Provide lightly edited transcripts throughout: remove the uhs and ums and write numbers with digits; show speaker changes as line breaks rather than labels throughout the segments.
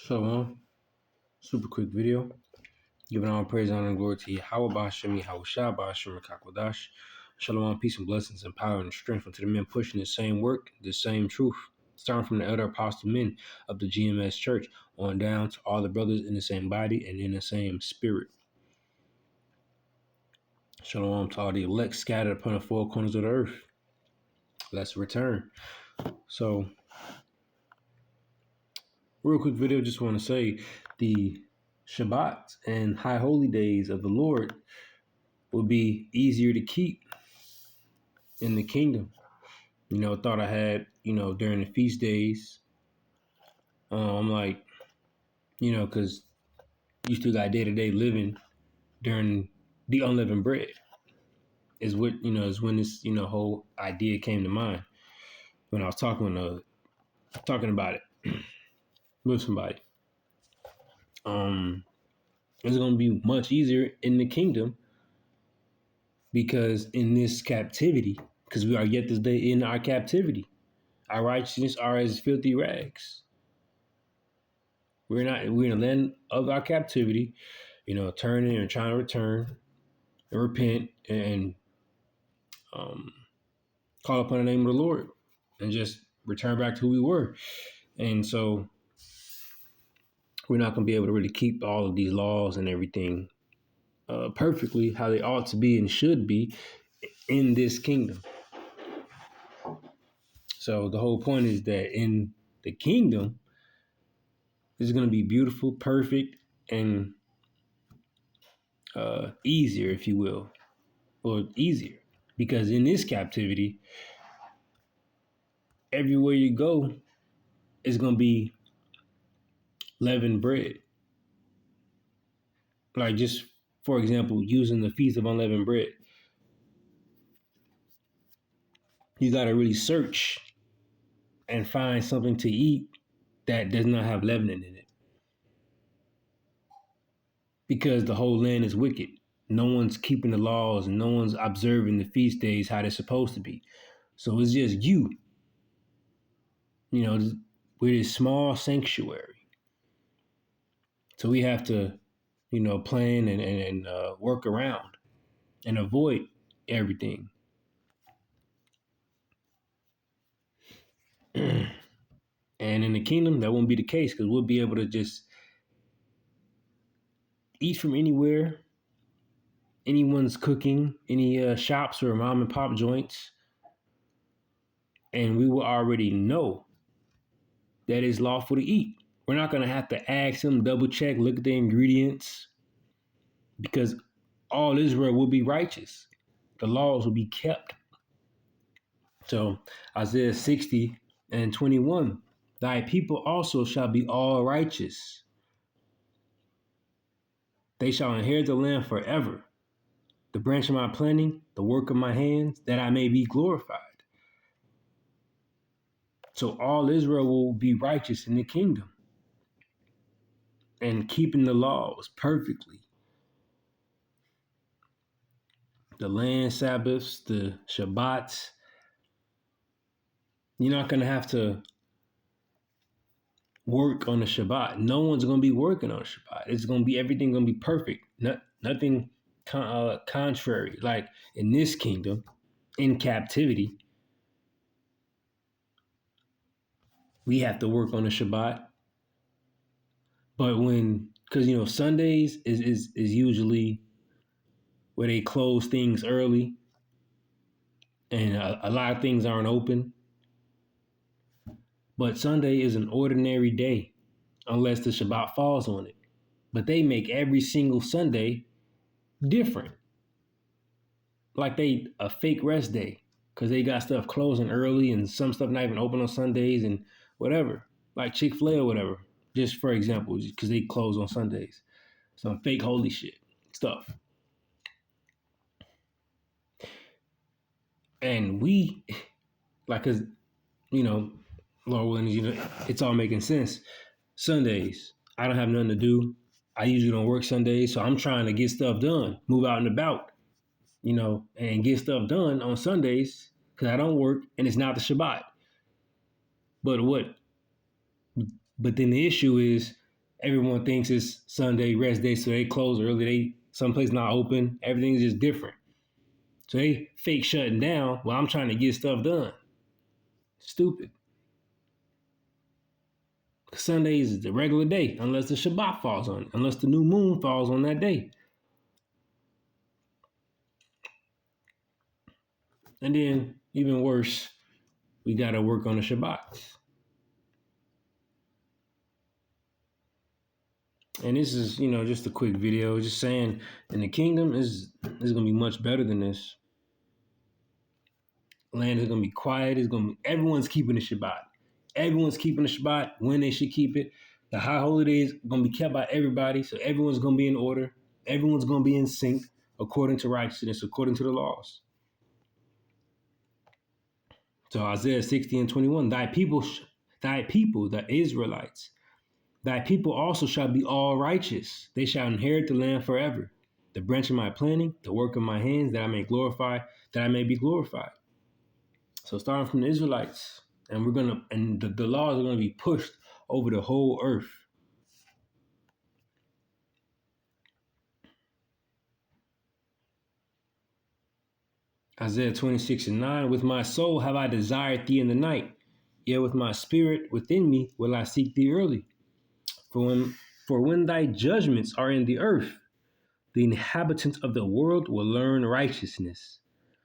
Shalom. Super quick video. Giving all praise, honor, and glory to Yahweh Bashim, Yahweh Shah Bashim, Kakwadash. Shalom, peace and blessings and power and strength unto the men pushing the same work, the same truth. Starting from the elder apostle men of the GMS church on down to all the brothers in the same body and in the same spirit. Shalom to all the elect scattered upon the four corners of the earth. Let's return. So, real quick video, just want to say the Shabbat and high holy days of the Lord will be easier to keep in the kingdom. Thought I had, during the feast days. I'm like, because you still got day-to-day living during the unleavened bread is what, is when this, whole idea came to mind when I was talking about it with somebody. It's going to be much easier in the kingdom because in this captivity, because we are yet this day in our captivity, our righteousness are as filthy rags. We're in the land of our captivity, turning and trying to return and repent and call upon the name of the Lord and just return back to who we were. And so we're not going to be able to really keep all of these laws and everything perfectly how they ought to be and should be in this kingdom. So the whole point is that in the kingdom, it's going to be beautiful, perfect, and easier, if you will, or easier. Because in this captivity, everywhere you go, it's going to be leavened bread. Like just, for example, using the Feast of Unleavened Bread. You got to really search and find something to eat that does not have leavening in it. Because the whole land is wicked. No one's keeping the laws and no one's observing the feast days how they're supposed to be. So it's just you, with this small sanctuary. So we have to, plan and work around and avoid everything. And in the kingdom, that won't be the case because we'll be able to just eat from anywhere, anyone's cooking, any shops or mom and pop joints. And we will already know that it's lawful to eat. We're not going to have to ask them, double check, look at the ingredients, because all Israel will be righteous. The laws will be kept. So Isaiah 60:21, thy people also shall be all righteous. They shall inherit the land forever. The branch of my planting, the work of my hands, that I may be glorified. So all Israel will be righteous in the kingdom and keeping the laws perfectly. The land Sabbaths, the Shabbats. You're not going to have to work on the Shabbat. No one's going to be working on Shabbat. It's going to be, everything going to be perfect. Nothing contrary. Like in this kingdom, in captivity, we have to work on the Shabbat. But because Sundays is usually where they close things early and a lot of things aren't open. But Sunday is an ordinary day unless the Shabbat falls on it. But they make every single Sunday different. Like they a fake rest day because they got stuff closing early and some stuff not even open on Sundays and whatever. Like Chick-fil-A or whatever, just for example, because they close on Sundays. Some fake holy shit stuff. And we, like, because, Lord willing, it's all making sense. Sundays, I don't have nothing to do. I usually don't work Sundays, so I'm trying to get stuff done, move out and about, and get stuff done on Sundays because I don't work and it's not the Shabbat. But then the issue is Everyone thinks it's Sunday rest day, so they close early. Some place not open. Everything's just different. So they fake shutting down while I'm trying to get stuff done. Stupid. Sunday is the regular day, unless the Shabbat falls on it, unless the new moon falls on that day. And then, even worse, we got to work on the Shabbats. And this is, just a quick video, just saying, in the kingdom is going to be much better than this. Land is going to be quiet. Everyone's keeping the Shabbat. Everyone's keeping the Shabbat when they should keep it. The high holidays are going to be kept by everybody, so everyone's going to be in order. Everyone's going to be in sync according to righteousness, according to the laws. So Isaiah 60 and 21, thy people, the Israelites, thy people also shall be all righteous. They shall inherit the land forever. The branch of my planting, the work of my hands, that I may be glorified. So starting from the Israelites, and the laws are gonna be pushed over the whole earth. Isaiah 26 and 9, with my soul have I desired thee in the night, yet with my spirit within me will I seek thee early. For when thy judgments are in the earth, the inhabitants of the world will learn righteousness.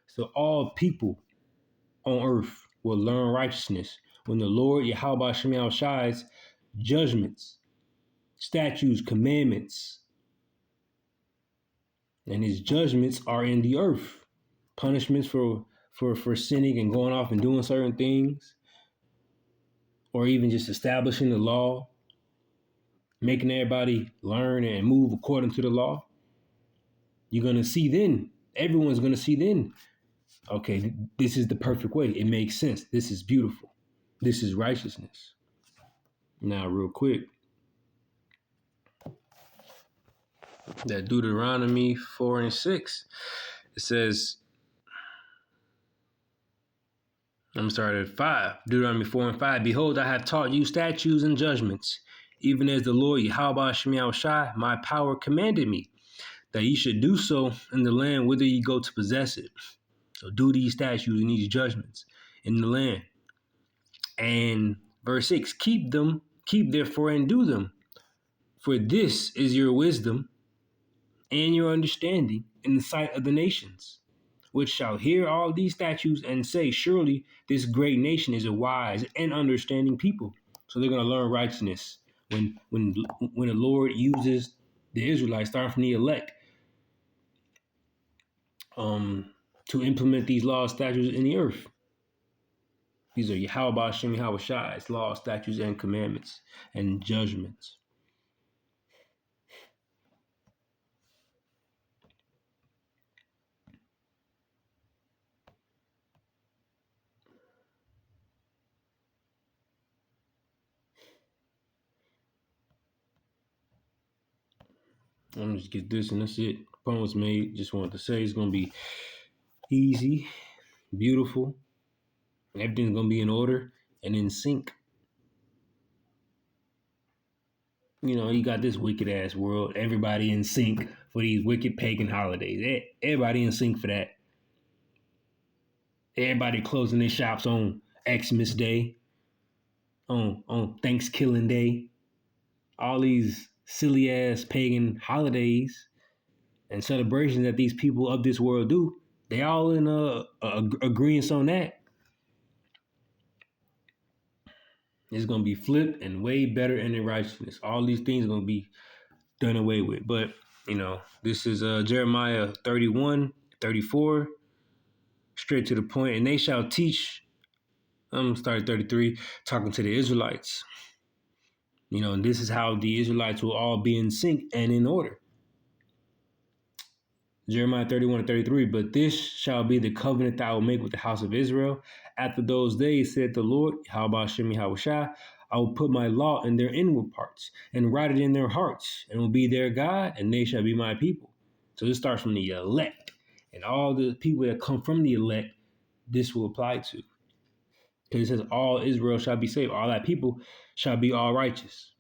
So all people on earth will learn righteousness when the Lord Yahweh Shem Shai's judgments, statutes, commandments, and his judgments are in the earth. Punishments for sinning and going off and doing certain things, or even just establishing the law, making everybody learn and move according to the law. You're going to see then, everyone's going to see then, okay, this is the perfect way. It makes sense. This is beautiful. This is righteousness. Now, real quick, that Deuteronomy 4 and 6, it says, I'm sorry, at 5, Deuteronomy 4 and 5, behold, I have taught you statutes and judgments, even as the Lord Yahweh Shem Shai, my power commanded me, that ye should do so in the land whither ye go to possess it. So do these statutes and these judgments in the land. And verse 6, keep therefore and do them, for this is your wisdom and your understanding in the sight of the nations, which shall hear all these statutes and say, surely this great nation is a wise and understanding people. So they're going to learn righteousness when the Lord uses the Israelites, starting from the elect, to implement these laws, statutes in the earth. These are Yahweh Shem Yahweh Shai's laws, statutes, and commandments and judgments. I'm gonna just get this and that's it. Point was made. Just wanted to say it's gonna be easy, beautiful, and everything's gonna be in order and in sync. You got this wicked ass world, everybody in sync for these wicked pagan holidays. Everybody in sync for that. Everybody closing their shops on Xmas Day, on Thanksgiving Day. All these silly ass pagan holidays and celebrations that these people of this world do, they all in agreement on that. It's gonna be flipped and way better in their righteousness. All these things are gonna be done away with. But this is Jeremiah 31:34, straight to the point. And they shall teach. I'm starting 33, talking to the Israelites. And this is how the Israelites will all be in sync and in order. Jeremiah 31:33, but this shall be the covenant that I will make with the house of Israel. After those days, said the Lord, Yahweh Shem Yahweh Shai, I will put my law in their inward parts and write it in their hearts, and will be their God, and they shall be my people. So this starts from the elect, and all the people that come from the elect, this will apply to. Because it says all Israel shall be saved. All that people shall be all righteous.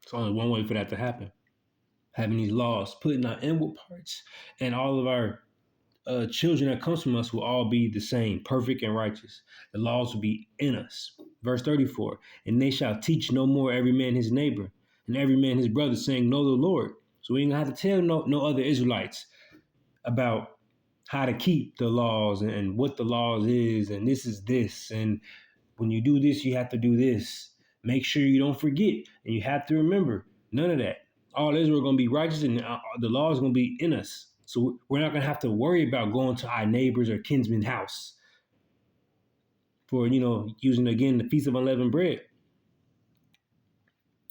It's only one way for that to happen. Having these laws, putting our inward parts, and all of our children that comes from us will all be the same, perfect and righteous. The laws will be in us. Verse 34, and they shall teach no more every man his neighbor, and every man his brother, saying, know the Lord. So we ain't gonna have to tell no other Israelites about how to keep the laws and what the laws is, and this is this, and when you do this, you have to do this. Make sure you don't forget, and you have to remember. None of that. All Israel going to be righteous, and the law is going to be in us. So we're not going to have to worry about going to our neighbor's or kinsman's house for, using again the Feast of Unleavened Bread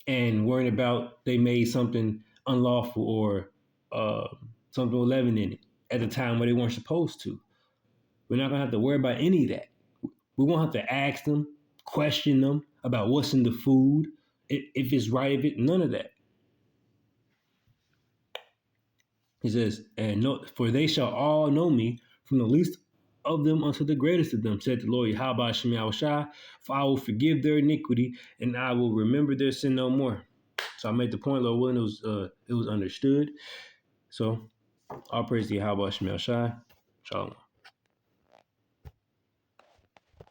and worrying about they made something unlawful or something with leaven in it at the time where they weren't supposed to. We're not going to have to worry about any of that. We won't have to ask them, question them about what's in the food, if it's right, none of that. He says, and no, for they shall all know me, from the least of them unto the greatest of them, said the Lord, Yahweh Shem Yahushua, for I will forgive their iniquity, and I will remember their sin no more. So I made the point, Lord willing, it was understood. So all praise to Yahweh Shem Yahushua. Shalom.